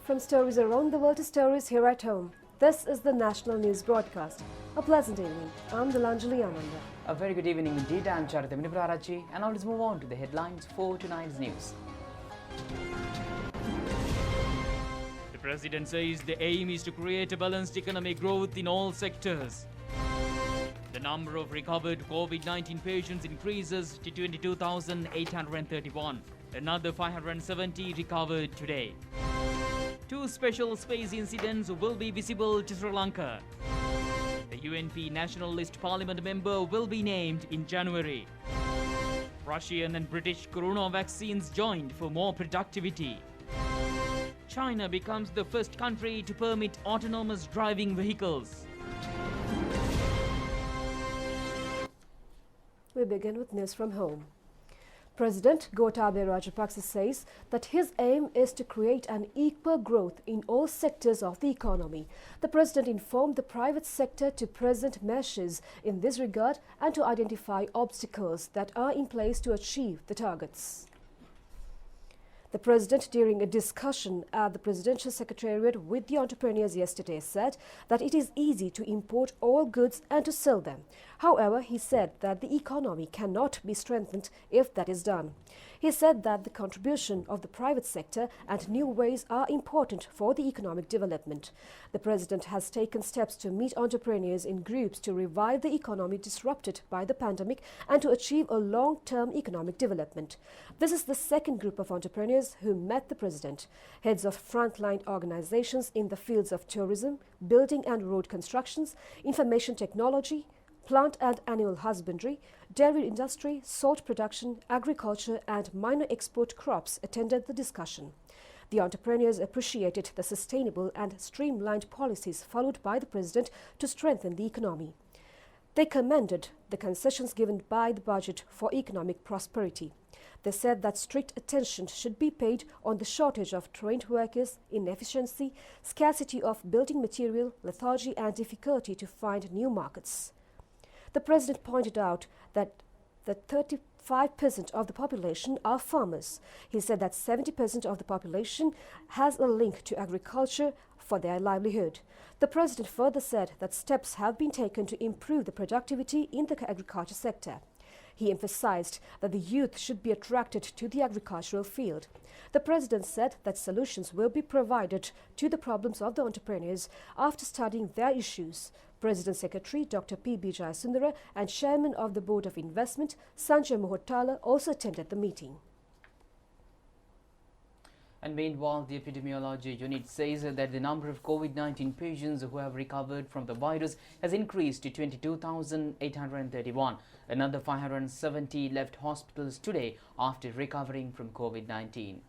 From stories around the world to stories here at home, this is the National News Broadcast. A pleasant evening. I'm Dilanjali Ananda. A very good evening indeed. I'm Charita Miniprarachi, and now let's move on to the headlines for tonight's news. The President says the aim is to create a balanced economic growth in all sectors. The number of recovered COVID-19 patients increases to 22,831. Another 570 recovered today. 2 special space incidents will be visible to Sri Lanka. The UNP Nationalist Parliament member will be named in January. Russian and British corona vaccines joined for more productivity. China becomes the first country to permit autonomous driving vehicles. We begin with news from home. President Gotabaya Rajapaksa says that his aim is to create an equal growth in all sectors of the economy. The president informed the private sector to present measures in this regard and to identify obstacles that are in place to achieve the targets. The president, during a discussion at the Presidential Secretariat with the entrepreneurs yesterday, said that it is easy to import all goods and to sell them. However, he said that the economy cannot be strengthened if that is done. He said that the contribution of the private sector and new ways are important for the economic development. The president has taken steps to meet entrepreneurs in groups to revive the economy disrupted by the pandemic and to achieve a long-term economic development. This is the second group of entrepreneurs who met the president. Heads of frontline organizations in the fields of tourism, building and road constructions, information technology, plant and animal husbandry, dairy industry, salt production, agriculture and minor export crops attended the discussion. The entrepreneurs appreciated the sustainable and streamlined policies followed by the president to strengthen the economy. They commended the concessions given by the budget for economic prosperity. They said that strict attention should be paid on the shortage of trained workers, inefficiency, scarcity of building material, lethargy and difficulty to find new markets. The president pointed out that 35% of the population are farmers. He said that 70% of the population has a link to agriculture for their livelihood. The president further said that steps have been taken to improve the productivity in the agriculture sector. He emphasized that the youth should be attracted to the agricultural field. The president said that solutions will be provided to the problems of the entrepreneurs after studying their issues. President Secretary Dr. P.B. Jayasundara and Chairman of the Board of Investment Sanjay Mohotala also attended the meeting. And meanwhile, the epidemiology unit says that the number of COVID-19 patients who have recovered from the virus has increased to 22,831. Another 570 left hospitals today after recovering from COVID-19.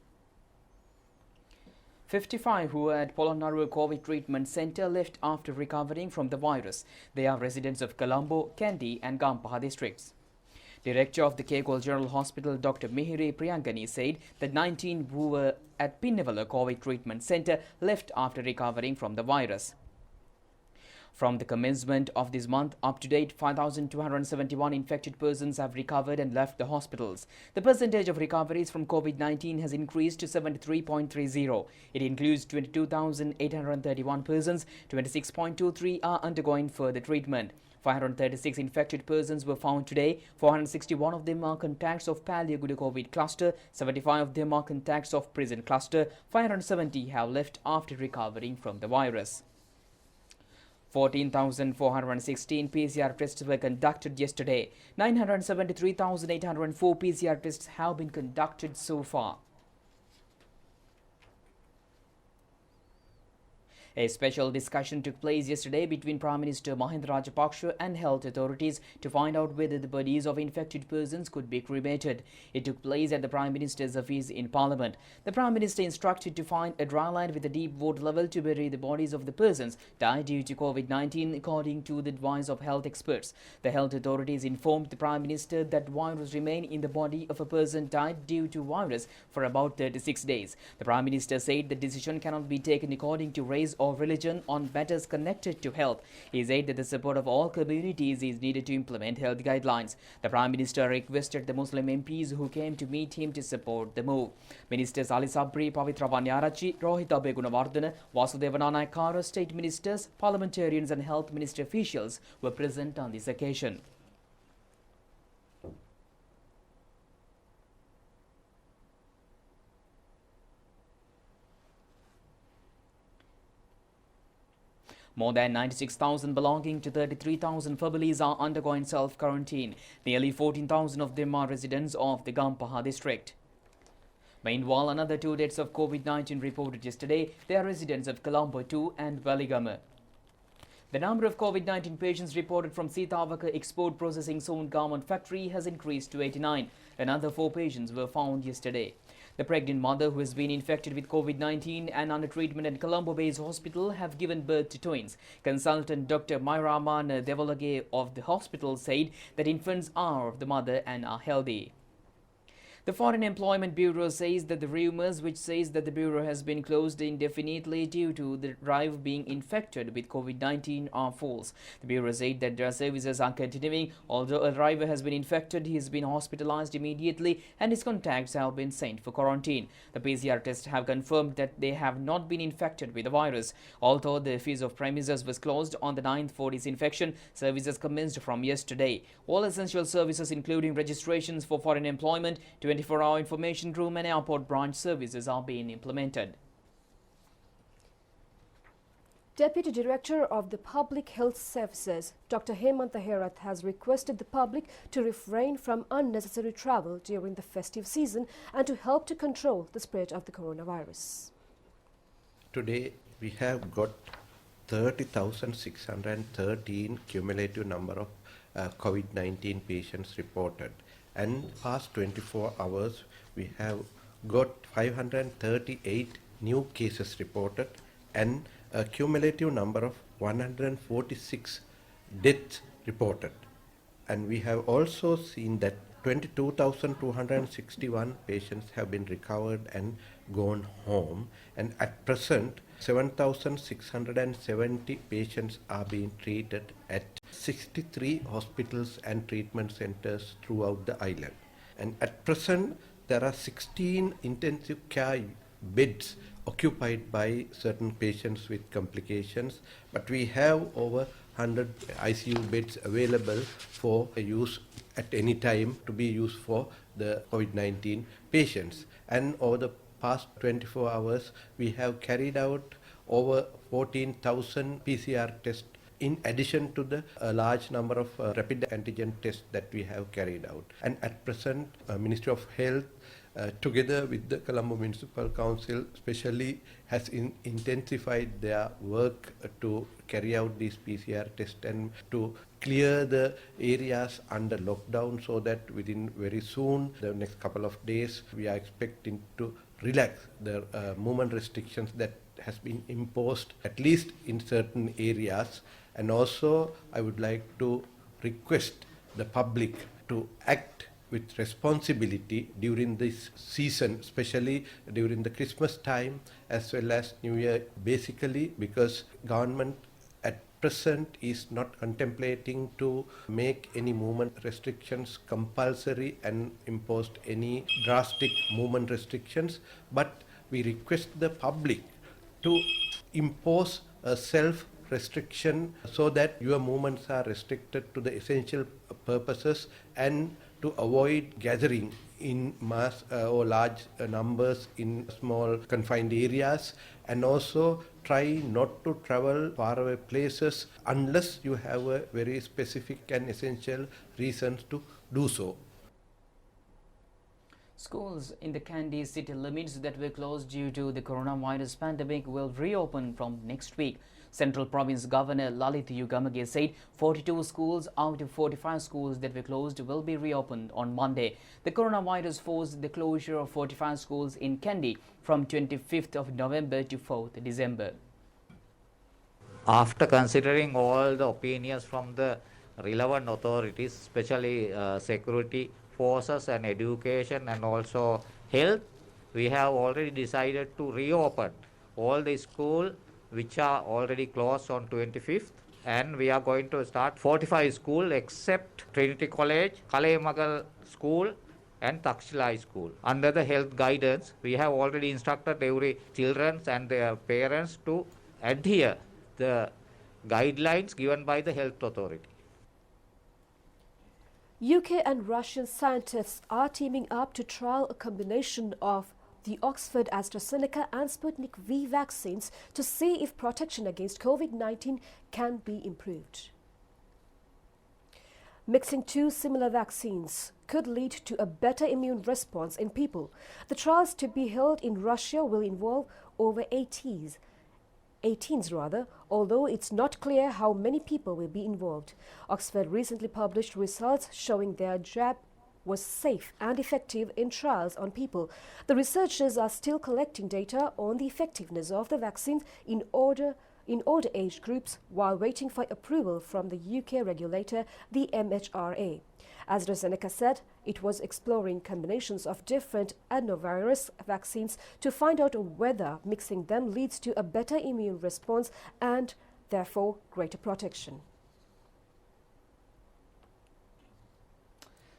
55 who were at Polonnaruwa COVID treatment centre left after recovering from the virus. They are residents of Colombo, Kandy and Gampaha districts. Director of the Kekol General Hospital, Dr. Mihiri Priyankani, said that 19 who were at Pinnavala COVID treatment centre left after recovering from the virus. From the commencement of this month, up to date, 5,271 infected persons have recovered and left the hospitals. The percentage of recoveries from COVID-19 has increased to 73.30. It includes 22,831 persons, 26.23 are undergoing further treatment. 536 infected persons were found today. 461 of them are contacts of Palyaguda COVID cluster. 75 of them are contacts of prison cluster. 570 have left after recovering from the virus. 14,416 PCR tests were conducted yesterday. 973,804 PCR tests have been conducted so far. A special discussion took place yesterday between Prime Minister Mahinda Rajapaksa and health authorities to find out whether the bodies of infected persons could be cremated. It took place at the Prime Minister's office in Parliament. The Prime Minister instructed to find a dry land with a deep water level to bury the bodies of the persons died due to COVID-19, according to the advice of health experts. The health authorities informed the Prime Minister that virus remained in the body of a person died due to virus for about 36 days. The Prime Minister said the decision cannot be taken according to race or or religion on matters connected to health. He said that the support of all communities is needed to implement health guidelines. The Prime Minister requested the Muslim MPs who came to meet him to support the move. Ministers Ali Sabri, Pavitra Vanyarachi, Rohita Begunawardena, Vasudeva Nanayakkara, state ministers, parliamentarians and health ministry officials were present on this occasion. More than 96,000 belonging to 33,000 families are undergoing self-quarantine. Nearly 14,000 of them are residents of the Gampaha district. Meanwhile, another 2 deaths of COVID-19 reported yesterday. They are residents of Colombo 2 and Waligama. The number of COVID-19 patients reported from Sitawaka Export Processing Zone Garment Factory has increased to 89. Another 4 patients were found yesterday. The pregnant mother who has been infected with COVID-19 and under treatment at Colombo-based hospital have given birth to twins. Consultant Dr. Myraman Devalage of the hospital said that infants are of the mother and are healthy. The Foreign Employment Bureau says that the rumors which says that the bureau has been closed indefinitely due to the drive being infected with COVID-19 are false. The bureau said that their services are continuing. Although a driver has been infected, he has been hospitalized immediately and his contacts have been sent for quarantine. The PCR tests have confirmed that they have not been infected with the virus. Although the office of premises was closed on the 9th for disinfection, services commenced from yesterday. All essential services including registrations for foreign employment, 24-hour information room and airport branch services are being implemented. Deputy Director of the Public Health Services, Dr. Hemantha Herath, has requested the public to refrain from unnecessary travel during the festive season and to help to control the spread of the coronavirus. Today we have got 30,613 cumulative number of COVID-19 patients reported. And past 24 hours, we have got 538 new cases reported and a cumulative number of 146 deaths reported. And we have also seen that 22,261 patients have been recovered and gone home. And at present, 7,670 patients are being treated at 63 hospitals and treatment centers throughout the island. And at present, there are 16 intensive care beds occupied by certain patients with complications, but we have over 100 ICU beds available for use at any time to be used for the COVID-19 patients. And over the past 24 hours, we have carried out over 14,000 PCR tests in addition to the large number of rapid antigen tests that we have carried out. And at present, Ministry of Health together with the Colombo Municipal Council especially has intensified their work to carry out these PCR tests and to clear the areas under lockdown, so that within very soon, the next couple of days, we are expecting to relax the movement restrictions that has been imposed, at least in certain areas. And also, I would like to request the public to act with responsibility during this season, especially during the Christmas time as well as New Year, basically because government at present is not contemplating to make any movement restrictions compulsory and imposed any drastic movement restrictions, but we request the public to impose a self-restriction so that your movements are restricted to the essential purposes and to avoid gathering in mass or large numbers in small confined areas, and also try not to travel far away places unless you have a very specific and essential reasons to do so. Schools in the Kandy city limits that were closed due to the coronavirus pandemic will reopen from next week. Central Province Governor Lalit Yugamage said 42 schools out of 45 schools that were closed will be reopened on Monday. The coronavirus forced the closure of 45 schools in Kandy from 25th of November to 4th December. After considering all the opinions from the relevant authorities, especially security forces and education and also health, we have already decided to reopen all the schools which are already closed on 25th. And we are going to start 45 schools except Trinity College, Kalemagal School and Takshila School. Under the health guidance, we have already instructed every children and their parents to adhere the guidelines given by the health authority. UK and Russian scientists are teaming up to trial a combination of the Oxford AstraZeneca and Sputnik V vaccines to see if protection against COVID-19 can be improved. Mixing two similar vaccines could lead to a better immune response in people. The trials to be held in Russia will involve over 18s, although it's not clear how many people will be involved. Oxford recently published results showing their jab was safe and effective in trials on people. The researchers are still collecting data on the effectiveness of the vaccines in older age groups while waiting for approval from the UK regulator, the MHRA. AstraZeneca said it was exploring combinations of different adenovirus vaccines to find out whether mixing them leads to a better immune response and therefore greater protection.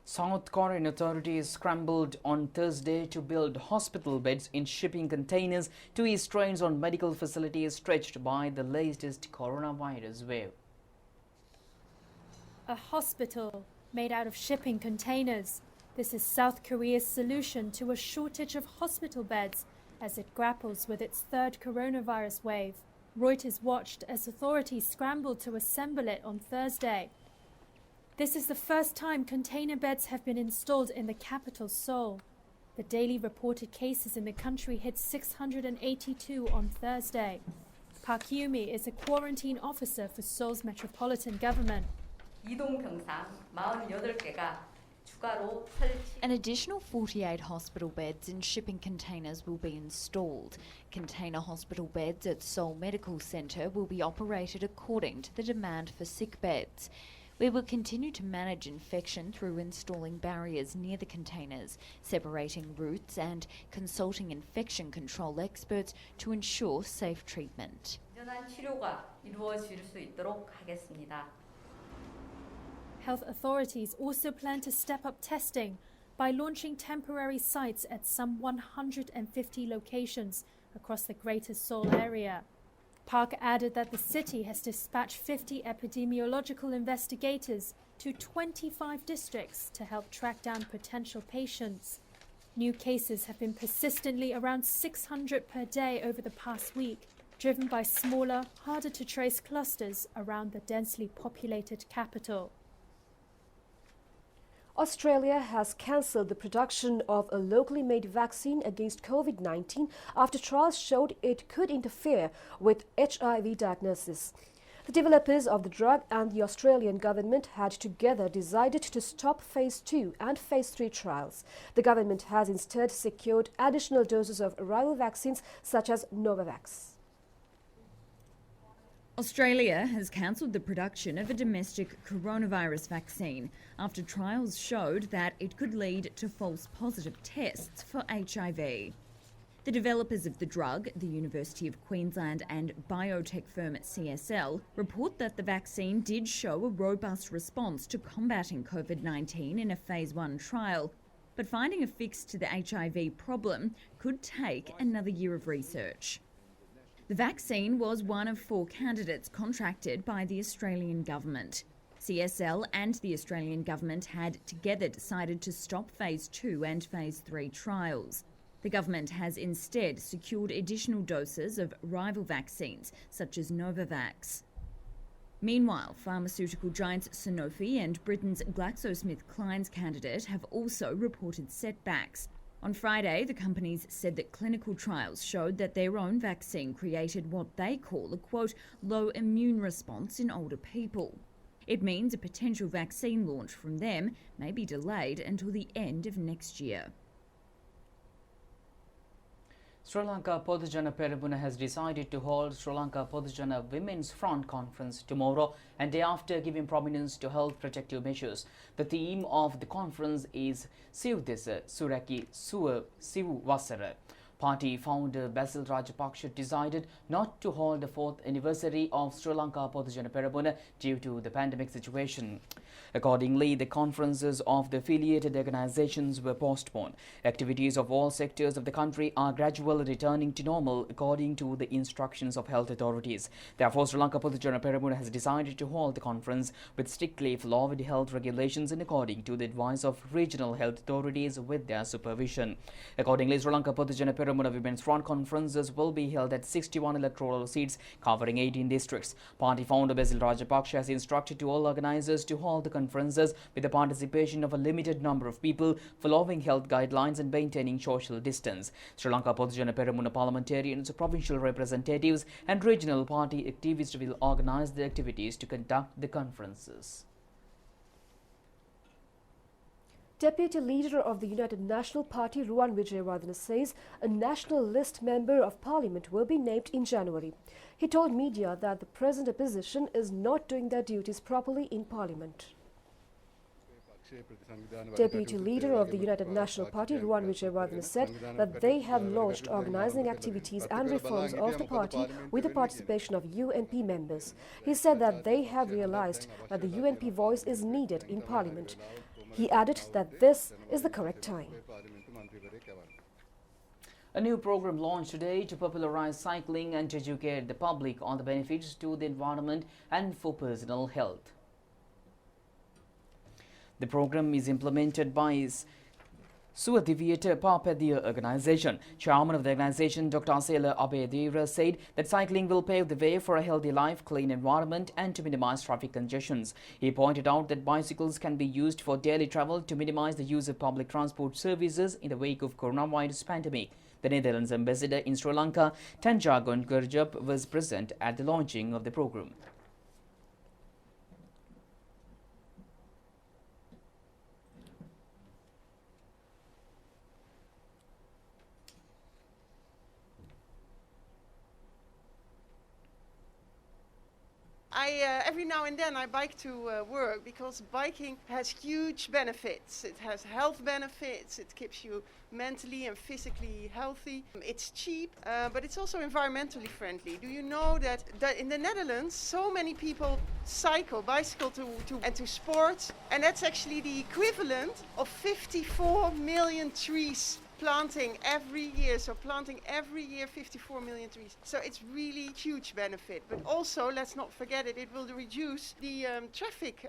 South Korean authorities scrambled on Thursday to build hospital beds in shipping containers to ease strains on medical facilities stretched by the latest coronavirus wave. A hospital made out of shipping containers. This is South Korea's solution to a shortage of hospital beds as it grapples with its third coronavirus wave. Reuters watched as authorities scrambled to assemble it on Thursday. This is the first time container beds have been installed in the capital, Seoul. The daily reported cases in the country hit 682 on Thursday. Park Hyumi is a quarantine officer for Seoul's metropolitan government. An additional 48 hospital beds in shipping containers will be installed. Container hospital beds at Seoul Medical Centre will be operated according to the demand for sick beds. We will continue to manage infection through installing barriers near the containers, separating routes and consulting infection control experts to ensure safe treatment. Health authorities also plan to step up testing by launching temporary sites at some 150 locations across the Greater Seoul area. Park added that the city has dispatched 50 epidemiological investigators to 25 districts to help track down potential patients. New cases have been persistently around 600 per day over the past week, driven by smaller, harder-to-trace clusters around the densely populated capital. Australia has cancelled the production of a locally made vaccine against COVID-19 after trials showed it could interfere with HIV diagnosis. The developers of the drug and the Australian government had together decided to stop Phase 2 and Phase 3 trials. The government has instead secured additional doses of rival vaccines such as Novavax. Australia has cancelled the production of a domestic coronavirus vaccine after trials showed that it could lead to false positive tests for HIV. The developers of the drug, the University of Queensland and biotech firm CSL, report that the vaccine did show a robust response to combating COVID-19 in a Phase 1 trial, but finding a fix to the HIV problem could take another year of research. The vaccine was one of 4 candidates contracted by the Australian government. CSL and the Australian government had together decided to stop Phase 2 and Phase 3 trials. The government has instead secured additional doses of rival vaccines, such as Novavax. Meanwhile, pharmaceutical giants Sanofi and Britain's GlaxoSmithKline's candidate have also reported setbacks. On Friday, the companies said that clinical trials showed that their own vaccine created what they call a, quote, low immune response in older people. It means a potential vaccine launch from them may be delayed until the end of next year. Sri Lanka Podujana Perabuna has decided to hold Sri Lanka Podujana Women's Front Conference tomorrow and day after, giving prominence to health protective measures. The theme of the conference is Siudesa Suraki Suwa Sivu Wasara. Party founder Basil Rajapaksa decided not to hold the 4th anniversary of Sri Lanka Podujana Peramuna due to the pandemic situation. Accordingly, the conferences of the affiliated organizations were postponed. Activities of all sectors of the country are gradually returning to normal according to the instructions of health authorities. Therefore, Sri Lanka Podujana Peramuna has decided to hold the conference with strictly followed health regulations and according to the advice of regional health authorities with their supervision. Accordingly, Sri Lanka Podujana Peramuna Women's Front conferences will be held at 61 electoral seats covering 18 districts. Party founder Basil Rajapaksa has instructed to all organizers to hold the conferences with the participation of a limited number of people, following health guidelines and maintaining social distance. Sri Lanka Podujana Peramuna parliamentarians, provincial representatives and regional party activists will organize the activities to conduct the conferences. Deputy Leader of the United National Party Ruwan Wijewardena says a National List Member of Parliament will be named in January. He told media that the present opposition is not doing their duties properly in Parliament. Deputy Leader of the United National Party Ruwan Wijewardena said that they have launched organizing activities and reforms of the party with the participation of UNP members. He said that they have realized that the UNP voice is needed in Parliament. He added that this is the correct time. A new program launched today to popularize cycling and to educate the public on the benefits to the environment and for personal health. The program is implemented by Suadiviyata Papadiya organization. Chairman of the organization, Dr. Asela Abedira, said that cycling will pave the way for a healthy life, clean environment and to minimize traffic congestions. He pointed out that bicycles can be used for daily travel to minimize the use of public transport services in the wake of coronavirus pandemic. The Netherlands ambassador in Sri Lanka, Tanjagon Gurjab, was present at the launching of the program. Every now and then I bike to work because biking has huge benefits. It has health benefits, it keeps you mentally and physically healthy. It's cheap, but it's also environmentally friendly. Do you know that in the Netherlands so many people bicycle to sports, and that's actually the equivalent of 54 million trees planting every year. So planting every year 54 million trees. So it's really huge benefit. But also, let's not forget it will reduce the traffic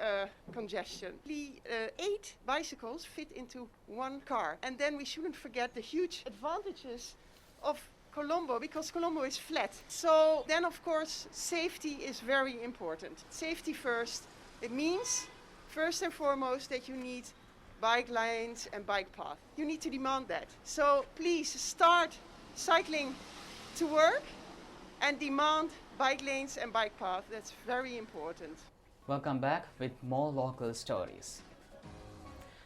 congestion. 8 bicycles fit into 1 car. And then we shouldn't forget the huge advantages of Colombo, because Colombo is flat. So then, of course, safety is very important. Safety first. It means, first and foremost, that you need bike lanes and bike path. You need to demand that. So please start cycling to work and demand bike lanes and bike path. That's very important. Welcome back with more local stories.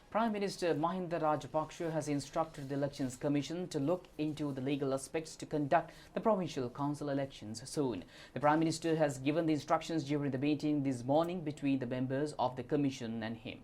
Prime Minister Mahinda Rajapaksa has instructed the Elections Commission to look into the legal aspects to conduct the provincial council elections soon. The Prime Minister has given the instructions during the meeting this morning between the members of the Commission and him.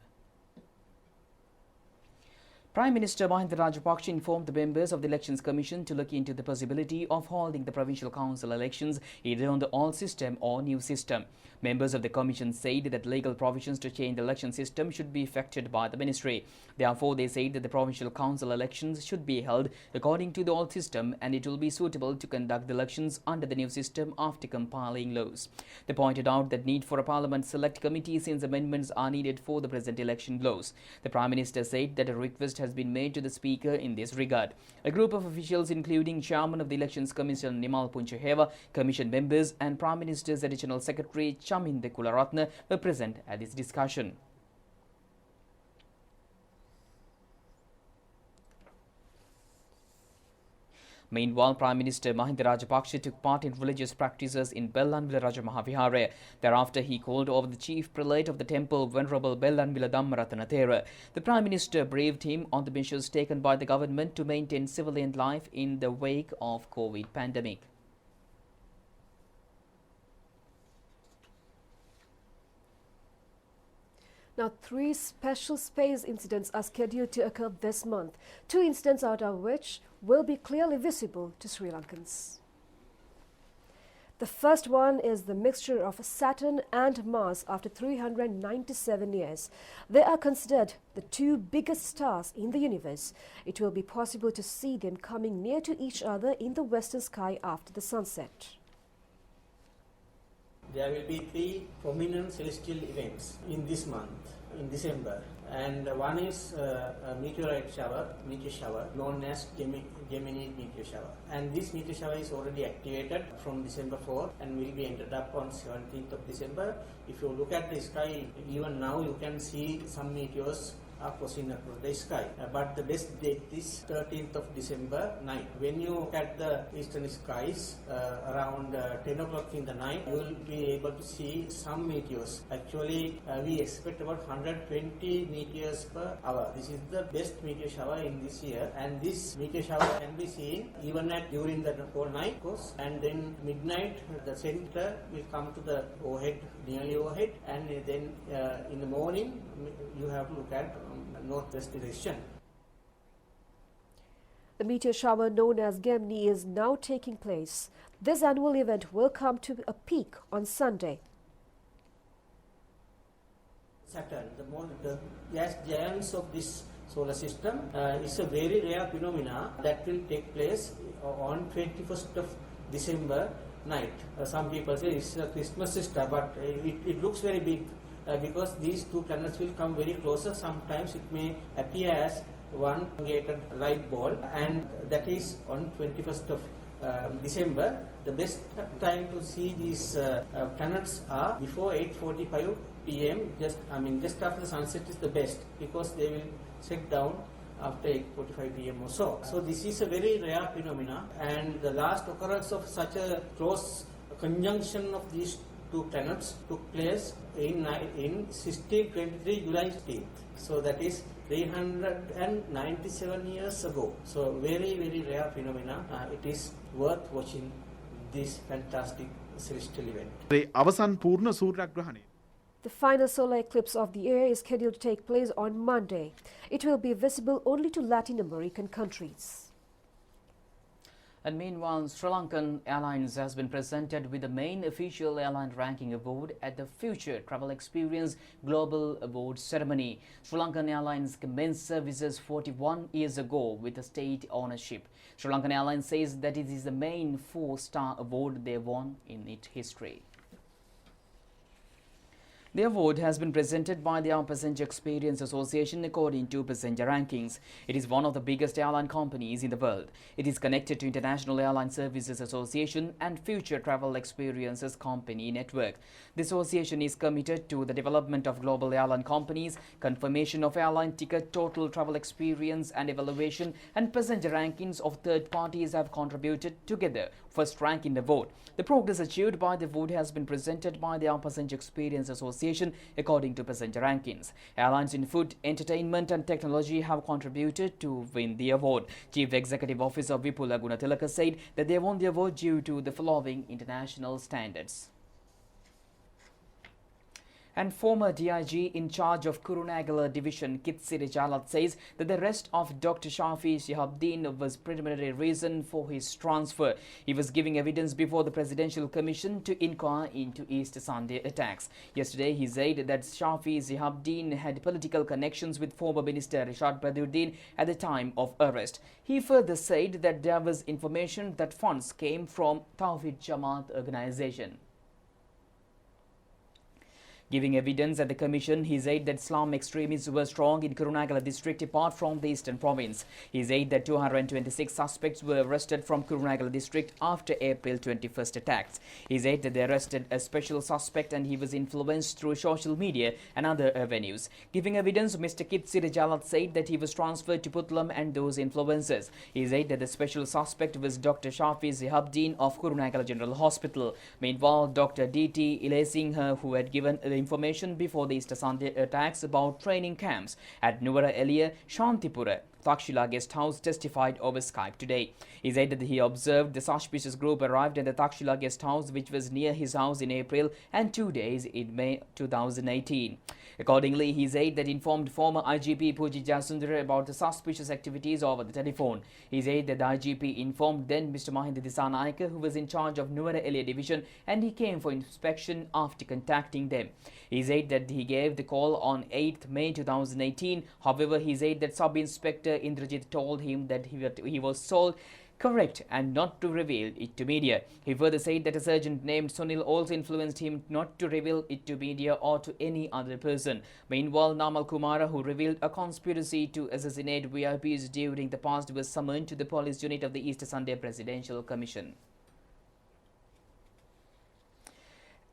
Prime Minister Mahinda Rajapaksa informed the members of the Elections Commission to look into the possibility of holding the provincial council elections either on the old system or new system. Members of the Commission said that legal provisions to change the election system should be effected by the Ministry. Therefore, they said that the provincial council elections should be held according to the old system and it will be suitable to conduct the elections under the new system after compiling laws. They pointed out that need for a Parliament Select Committee since amendments are needed for the present election laws. The Prime Minister said that a request has been made to the Speaker in this regard. A group of officials including Chairman of the Elections Commission Nimal Punchaheva, Commission members and Prime Minister's Additional Secretary Chaminda Kularatne were present at this discussion. Meanwhile, Prime Minister Mahinda Rajapaksa took part in religious practices in Bellanvilla Raja Mahavihara. Thereafter, he called over the chief prelate of the temple, Venerable Bellanvilla Dhammaratana Thera. The Prime Minister briefed him on the measures taken by the government to maintain civilian life in the wake of COVID pandemic. Now, 3 special space incidents are scheduled to occur this month, 2 incidents out of which will be clearly visible to Sri Lankans. The first one is the mixture of Saturn and Mars after 397 years. They are considered the 2 biggest stars in the universe. It will be possible to see them coming near to each other in the western sky after the sunset. There will be 3 prominent celestial events in this month, in December. And one is a meteor shower, known as Gemini meteor shower. And this meteor shower is already activated from December 4 and will be ended up on 17th of December. If you look at the sky, even now you can see some meteors are crossing across the sky. But the best date is 13th of December night. When you look at the eastern skies around 10 o'clock in the night, you will be able to see some meteors. Actually, we expect about 120 meteors per hour. This is the best meteor shower in this year, and this meteor shower can be seen even during the whole night, of course. And then midnight, the center will come to the overhead, nearly overhead, and then in the morning you have to look at northwest direction. The meteor shower known as Gemini is now taking place. This annual event will come to a peak on Sunday. Saturn, the gas giants of this solar system, is a very rare phenomena that will take place on 21st of December night. Some people say it's a Christmas sister, but it looks very big. Because these 2 planets will come very closer. Sometimes it may appear as one elongated light ball, and that is on 21st of December. The best time to see these planets are before 8:45 p.m. Just after the sunset is the best, because they will set down after 8:45 p.m. or so. So this is a very rare phenomena, and the last occurrence of such a close conjunction of these 2 planets took place in 1623 July 16th. So that is 397 years ago. So very, very rare phenomena. It is worth watching this fantastic celestial event. The final solar eclipse of the year is scheduled to take place on Monday. It will be visible only to Latin American countries. And meanwhile, Sri Lankan Airlines has been presented with the main official airline ranking award at the Future Travel Experience Global Awards ceremony. Sri Lankan Airlines commenced services 41 years ago with a state ownership. Sri Lankan Airlines says that it is the main 4-star award they won in its history. The award has been presented by the Air Passenger Experience Association according to passenger rankings. It is one of the biggest airline companies in the world. It is connected to International Airline Services Association and Future Travel Experiences Company Network. The association is committed to the development of global airline companies, confirmation of airline ticket, total travel experience and evaluation, and passenger rankings of third parties have contributed together first rank in the award. The progress achieved by the award has been presented by the Air Passenger Experience Association according to passenger rankings. Airlines in food, entertainment and technology have contributed to win the award. Chief Executive Officer Vipula Gunatilaka said that they won the award due to the following international standards. And former DIG in charge of Kurunagala Division, Kitsiri Jalat, says that the arrest of Dr. Shafi Shihabdeen was preliminary reason for his transfer. He was giving evidence before the Presidential Commission to inquire into Easter Sunday attacks. Yesterday, he said that Shafi Shihabdeen had political connections with former Minister Rishad Badiuddin at the time of arrest. He further said that there was information that funds came from Tawhid Jamaat organization. Giving evidence at the commission, he said that Islam extremists were strong in Kurunagala district apart from the eastern province. He said that 226 suspects were arrested from Kurunagala district after April 21st attacks. He said that they arrested a special suspect and he was influenced through social media and other avenues. Giving evidence, Mr. Kitsiri Jalat said that he was transferred to Putlam and those influences. He said that the special suspect was Dr. Shafi Zihabdeen of Kurunagala General Hospital. Meanwhile, Dr. D.T. Ilesingha, who had given the information before the Easter Sunday attacks about training camps at Nuwara Elia, Shantipura, Takshila guest house testified over Skype today. He said that he observed the suspicious group arrived at the Takshila guest house, which was near his house, in April and 2 days in May 2018. Accordingly, he said that informed former IGP Puji Jasundara about the suspicious activities over the telephone. He said that the IGP informed then Mr. Mahinda Dissanayake, who was in charge of Nuwara Eliya division, and he came for inspection after contacting them. He said that he gave the call on 8th May 2018. However, he said that Sub-Inspector Indrajit told him that he was told correct and not to reveal it to media. He further said that a sergeant named Sunil also influenced him not to reveal it to media or to any other person. Meanwhile, Namal Kumara, who revealed a conspiracy to assassinate VIPs during the past, was summoned to the police unit of the Easter Sunday Presidential Commission.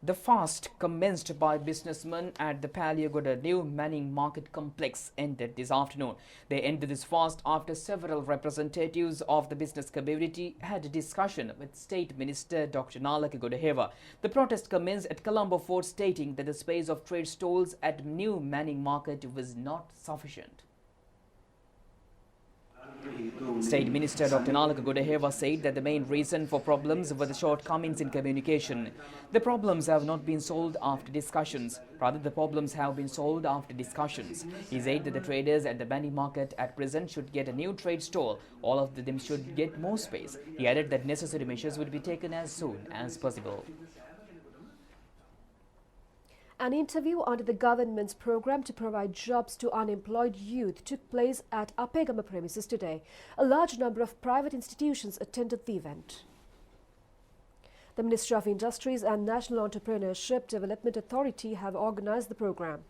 The fast commenced by businessmen at the Paliagoda New Manning Market Complex ended this afternoon. They ended this fast after several representatives of the business community had a discussion with State Minister Dr. Nalaka Godaheva. The protest commenced at Colombo Fort, stating that the space of trade stalls at New Manning Market was not sufficient. State Minister Dr. Nalaka Godaheva said that the main reason for problems were the shortcomings in communication. The problems have not been solved after discussions. Rather, the problems have been solved after discussions. He said that the traders at the Manning Market at present should get a new trade stall. All of them should get more space. He added that necessary measures would be taken as soon as possible. An interview under the government's program to provide jobs to unemployed youth took place at Apegama premises today. A large number of private institutions attended the event. The Ministry of Industries and National Entrepreneurship Development Authority have organized the program.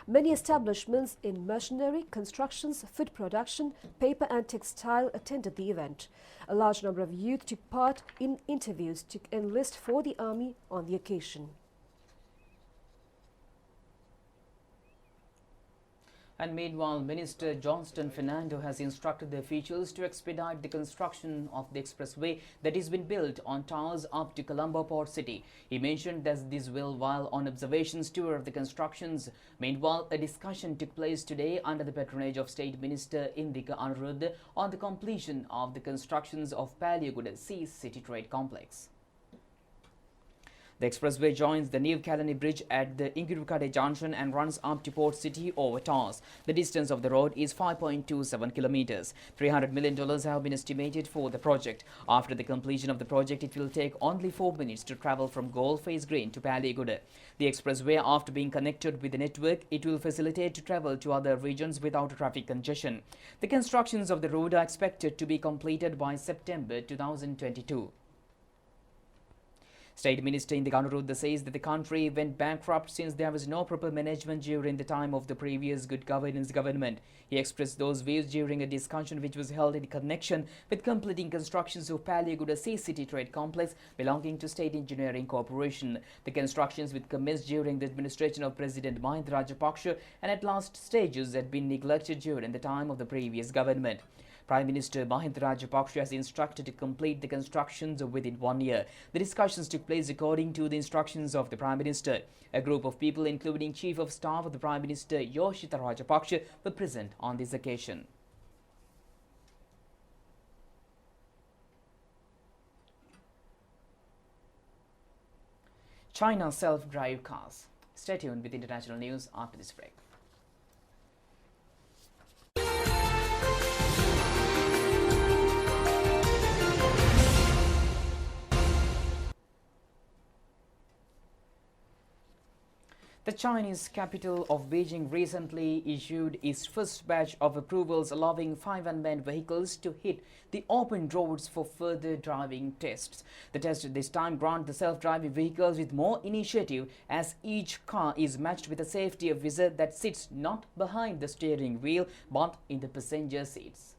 Many establishments in machinery, constructions, food production, paper and textile attended the event. A large number of youth took part in interviews to enlist for the army on the occasion. And meanwhile, Minister Johnston Fernando has instructed the officials to expedite the construction of the expressway that is being built on towers up to Colombo Port City. He mentioned that this will while on observations tour of the constructions. Meanwhile, a discussion took place today under the patronage of State Minister Indika Anuruddha on the completion of the constructions of Paliagoda Sea City Trade Complex. The expressway joins the new Kalani Bridge at the Ingirukade Junction and runs up to Port City over towers. The distance of the road is 5.27 kilometers. $300 million have been estimated for the project. After the completion of the project, it will take only 4 minutes to travel from Goldface Green to Paliagoda. The expressway, after being connected with the network, it will facilitate to travel to other regions without traffic congestion. The constructions of the road are expected to be completed by September 2022. State Minister Indika Anuruddha says that the country went bankrupt since there was no proper management during the time of the previous good governance government. He expressed those views during a discussion which was held in connection with completing constructions of Paliagoda Sea City Trade Complex belonging to State Engineering Corporation. The constructions which commenced during the administration of President Mahinda Rajapaksa and at last stages had been neglected during the time of the previous government. Prime Minister Mahinda Rajapaksa has instructed to complete the constructions within 1 year. The discussions took place according to the instructions of the Prime Minister. A group of people, including Chief of Staff of the Prime Minister Yoshita Rajapaksa, were present on this occasion. China self-drive cars. Stay tuned with international news after this break. The Chinese capital of Beijing recently issued its first batch of approvals allowing 5 unmanned vehicles to hit the open roads for further driving tests. The test this time grant the self-driving vehicles with more initiative as each car is matched with a safety officer that sits not behind the steering wheel but in the passenger seats.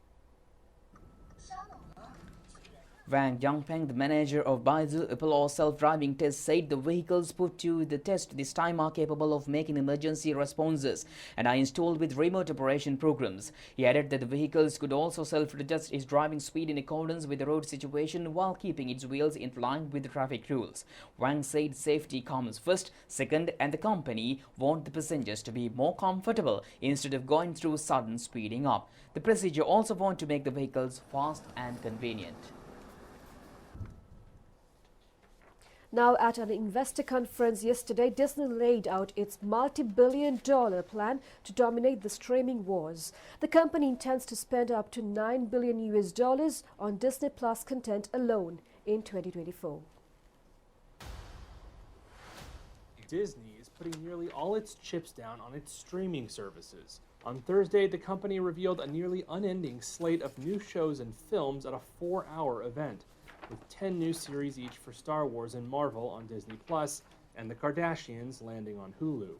Wang Yangpeng, the manager of Baidu Apollo self-driving test, said the vehicles put to the test this time are capable of making emergency responses and are installed with remote operation programs. He added that the vehicles could also self-adjust its driving speed in accordance with the road situation while keeping its wheels in line with the traffic rules. Wang said safety comes first, second, and the company want the passengers to be more comfortable instead of going through sudden speeding up. The procedure also want to make the vehicles fast and convenient. Now, at an investor conference yesterday, Disney laid out its multi-billion-dollar plan to dominate the streaming wars. The company intends to spend up to $9 billion on Disney Plus content alone in 2024. Disney is putting nearly all its chips down on its streaming services. On Thursday, the company revealed a nearly unending slate of new shows and films at a 4-hour event, with 10 new series each for Star Wars and Marvel on Disney Plus, and The Kardashians landing on Hulu.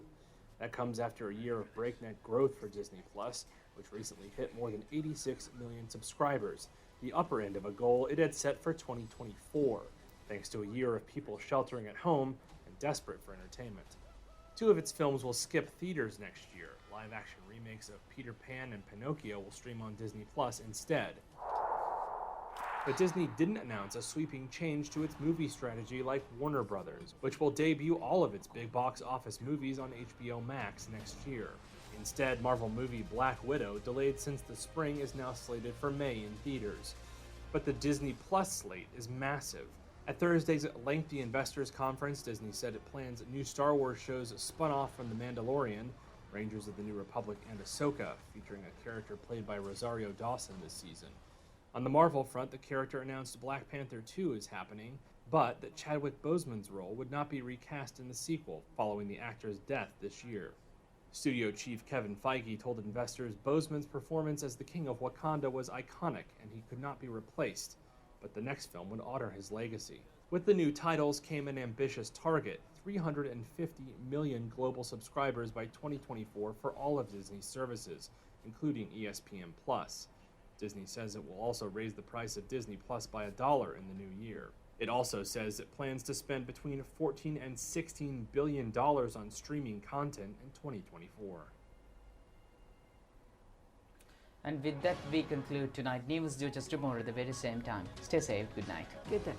That comes after a year of breakneck growth for Disney Plus, which recently hit more than 86 million subscribers, the upper end of a goal it had set for 2024, thanks to a year of people sheltering at home and desperate for entertainment. 2 of its films will skip theaters next year. Live-action remakes of Peter Pan and Pinocchio will stream on Disney Plus instead. But Disney didn't announce a sweeping change to its movie strategy like Warner Brothers, which will debut all of its big box office movies on HBO Max next year. Instead, Marvel movie Black Widow, delayed since the spring, is now slated for May in theaters. But the Disney Plus slate is massive. At Thursday's lengthy investors conference, Disney said it plans new Star Wars shows spun off from The Mandalorian, Rangers of the New Republic, and Ahsoka, featuring a character played by Rosario Dawson this season. On the Marvel front, the character announced Black Panther 2 is happening, but that Chadwick Boseman's role would not be recast in the sequel following the actor's death this year. Studio chief Kevin Feige told investors Boseman's performance as the King of Wakanda was iconic and he could not be replaced, but the next film would honor his legacy. With the new titles came an ambitious target, 350 million global subscribers by 2024 for all of Disney's services, including ESPN+. Disney says it will also raise the price of Disney Plus by $1 in the new year. It also says it plans to spend between $14 and $16 billion on streaming content in 2024. And with that, we conclude tonight news due just tomorrow at the very same time. Stay safe. Good night. Good night.